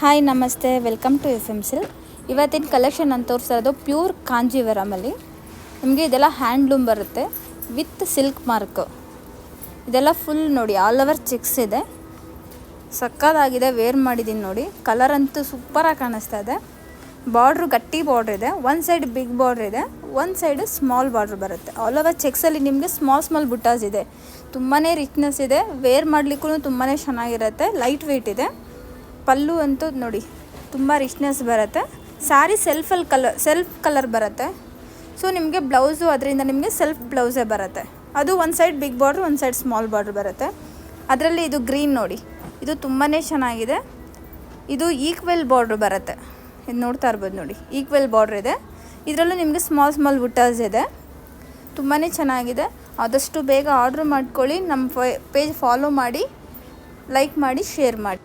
Hi ನಮಸ್ತೆ, welcome to F M silk. ಇವತ್ತಿನ collection ನಾನು ತೋರಿಸೋದು ಪ್ಯೂರ್ ಕಾಂಜೀವರಮಲ್ಲಿ. ನಿಮಗೆ ಇದೆಲ್ಲ ಹ್ಯಾಂಡ್ಲೂಮ್ ಬರುತ್ತೆ ವಿತ್ ಸಿಲ್ಕ್ ಮಾರ್ಕು. ಇದೆಲ್ಲ ಫುಲ್ ನೋಡಿ ಆಲ್ ಓವರ್ ಚೆಕ್ಸ್ ಇದೆ. ಸಕ್ಕತ್ತಾಗಿದೆ, ವೇರ್ ಮಾಡಿದ್ದೀನಿ ನೋಡಿ. ಕಲರ್ ಅಂತೂ ಸೂಪರಾಗಿ ಕಾಣಿಸ್ತಾ ಇದೆ. ಬಾರ್ಡ್ರು ಗಟ್ಟಿ ಬಾರ್ಡ್ರ್ ಇದೆ, ಒಂದು ಸೈಡ್ ಬಿಗ್ ಬಾರ್ಡ್ರ್ ಇದೆ, ಒಂದು ಸೈಡ್ ಸ್ಮಾಲ್ ಬಾರ್ಡ್ರ್ ಬರುತ್ತೆ. ಆಲ್ ಓವರ್ ಚೆಕ್ಸಲ್ಲಿ ನಿಮಗೆ ಸ್ಮಾಲ್ ಬುಟ್ಟಾಸ್ ಇದೆ. ತುಂಬಾ ರಿಚ್ನೆಸ್ ಇದೆ, ವೇರ್ ಮಾಡಲಿಕ್ಕೂ ತುಂಬಾ ಚೆನ್ನಾಗಿರುತ್ತೆ. ಲೈಟ್ ವೆಯ್ಟ್ ಇದೆ. ಪಲ್ಲು ಅಂತೂ ನೋಡಿ ತುಂಬ ರಿಚ್ನೆಸ್ ಬರುತ್ತೆ. ಸ್ಯಾರಿ ಸೆಲ್ಫ್ ಕಲರ್ ಬರುತ್ತೆ. ಸೊ ನಿಮಗೆ ಬ್ಲೌಸು ಅದರಿಂದ ನಿಮಗೆ ಸೆಲ್ಫ್ ಬ್ಲೌಸೇ ಬರುತ್ತೆ. ಅದು ಒಂದು ಸೈಡ್ ಬಿಗ್ ಬಾರ್ಡ್ರ್, ಒಂದು ಸೈಡ್ ಸ್ಮಾಲ್ ಬಾರ್ಡ್ರ್ ಬರುತ್ತೆ. ಅದರಲ್ಲಿ ಇದು ಗ್ರೀನ್ ನೋಡಿ, ಇದು ತುಂಬಾ ಚೆನ್ನಾಗಿದೆ. ಇದು ಈಕ್ವೆಲ್ ಬಾರ್ಡ್ರ್ ಬರುತ್ತೆ. ಇದು ನೋಡ್ತಾ ಇರ್ಬೋದು ನೋಡಿ, ಈಕ್ವೆಲ್ ಬಾರ್ಡ್ರ್ ಇದೆ. ಇದರಲ್ಲೂ ನಿಮಗೆ ಸ್ಮಾಲ್ ಬುಟ್ಟಾಸ್ ಇದೆ. ತುಂಬಾ ಚೆನ್ನಾಗಿದೆ. ಆದಷ್ಟು ಬೇಗ ಆರ್ಡ್ರ್ ಮಾಡ್ಕೊಳ್ಳಿ. ನಮ್ಮ ಪೇಜ್ ಫಾಲೋ ಮಾಡಿ, ಲೈಕ್ ಮಾಡಿ, ಶೇರ್ ಮಾಡಿ.